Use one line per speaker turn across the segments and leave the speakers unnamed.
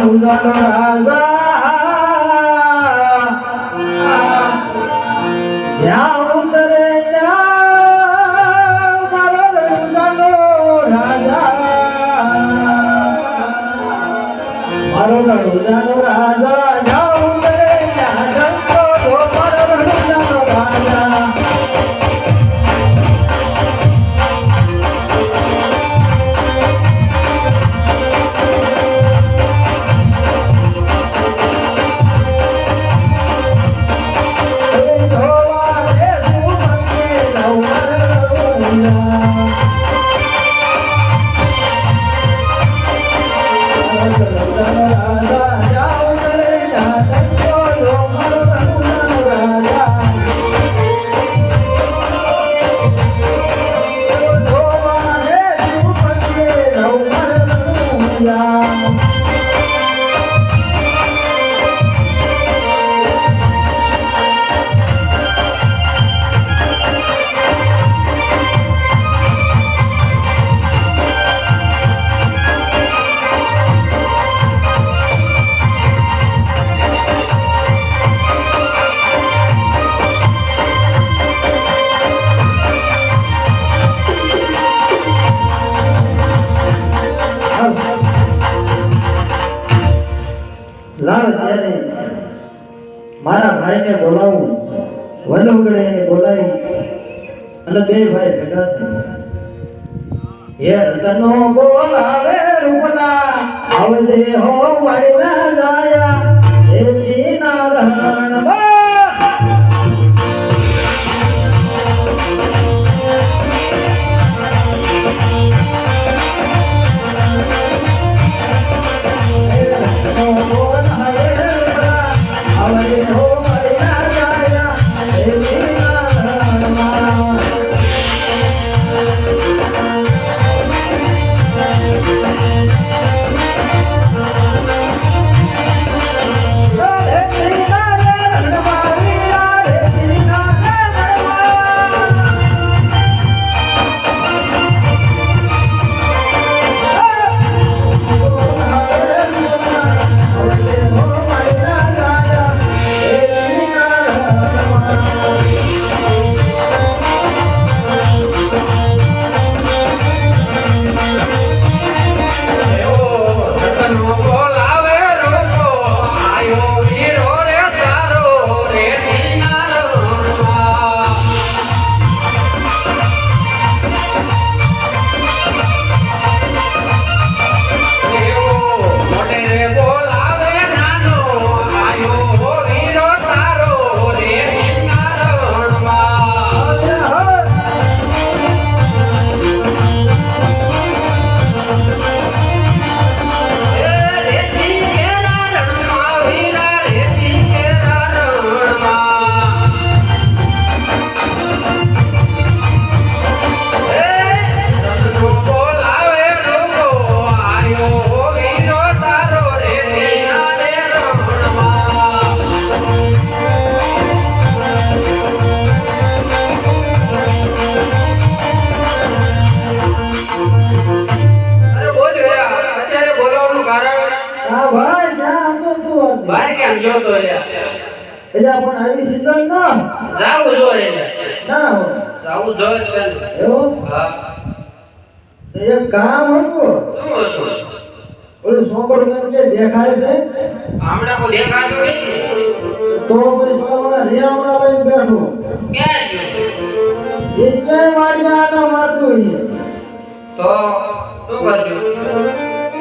ઉજાનો રાજા જ્યાં ઉતરે ત્યાં મારો ઉજાનો રાજા મારો ઉજાનો રાજા જ્યાં ઉતરે ત્યાં જંતો મારો ઉજાનો રાજા મારા ભાઈને બોલાવું વડુગડે એને બોલાવી અને બે ભાઈ ભેગા થયા રતનો બોલાવે રૂપના આવજે હો વાડીના જાયા દેવજી ના રણમાં એલા પણ આવી સિંગલ ના જાવું જોઈએ ના જાવું જોઈએ એવું હા એક કામ હતું શું હતું ઓલું સોકડ કે દેખાય છે આમડા કો દેખાતો નથી તો પછી બોલવાના રેવડા લઈને બેઠો ક્યાં ગયો એ કે વાડિયા આના મારતું છે તો શું કરજો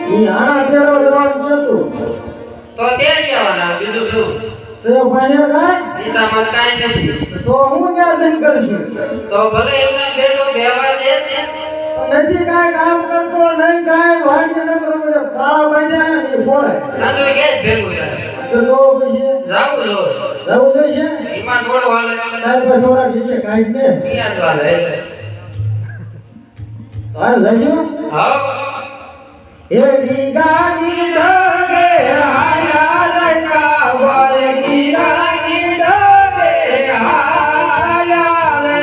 ઈ આના તેડો જવાનું હતું તો તેડી આવવાના બીજું શું સે ફાઈનલ કાય ઈસામાં કાઈ નથી તો હું ક્યાં જઈને કરશું તો ભલે એમને બેઠો બેવા દે નથી કાઈ કામ કરતો નહીં કાઈ વાડી ન કરો કાળા બાંધ્યા ને ફોડે ના તો કે ભેગું યાર તો પછી જાવું જોઈએ ઈમાં થોડો વાલે તાર પર થોડા વિશે કાઈ ને ક્યાં વાલે તાર લજો હા એ દીગાની ડગે આયા રકા વાલે દીગાની ડગે આયા રે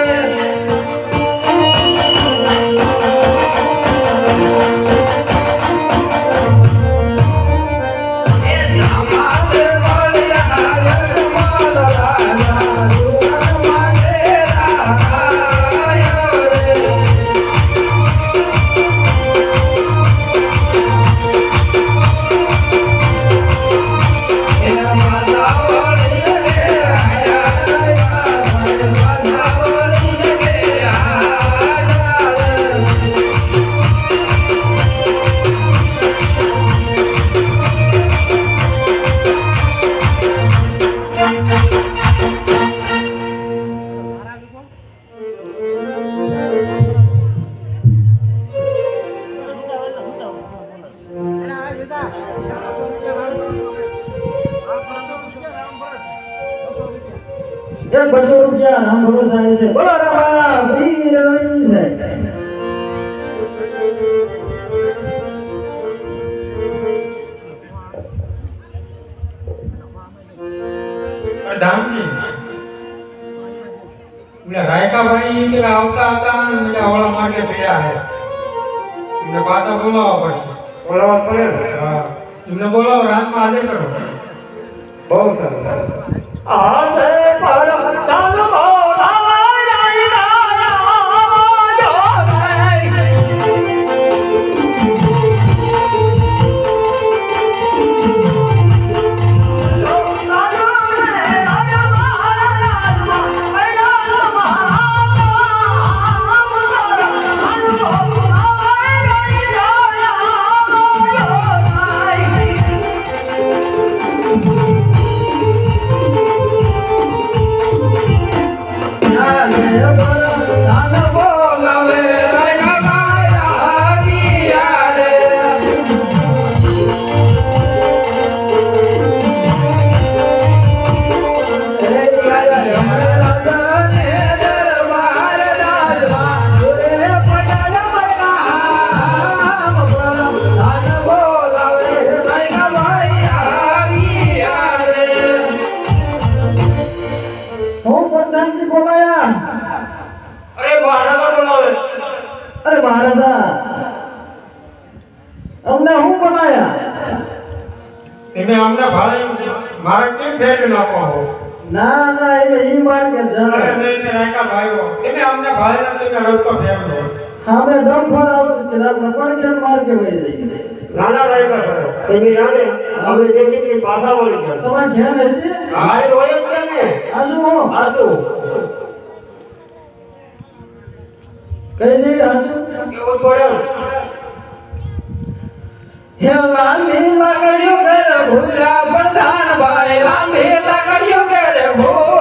એ 200 રૂપિયા રામ ભરોસા છે બોલો રામા વીર છે
દામજી એટલે રાયકા ભાઈ કે આવતા હતા એટલે આવળા માટે થયા હે એમને પાછા બોલાવવા પડશે બોલાવવા પડે હા એમને બોલાવો રાતમાં આજે કરો બહુ સરસ આજે પરમદાન
અરે મહારાજા અમને હું બનાયા
તમે અમને ભાડે મારા કેમ ફેરવી નાખો હો
ના ના એટલે ઈ માર કે જરા
અરે નહીં રાયકા ભાઈઓ તમે અમને ભાડે તમે રસ્તો ફેરવો
સામે ડંફર આવતું કે આપણે પડખેણ માર કે વઈ જઈએ
નાના રાયકા કરો તમે જાણે હવે જે કેટલી પાછા વળી ગયા
તમારે ધ્યાન હશે
હા એ હોય જ ને
આસુ હો
આસુ
કઈ દે આસુ
કેવો પડ્યો
હે લાંબી લાકડીઓ ઘર ભૂલા પ્રધાન ભાઈ લાંબી લાકડીઓ ઘર ભૂલા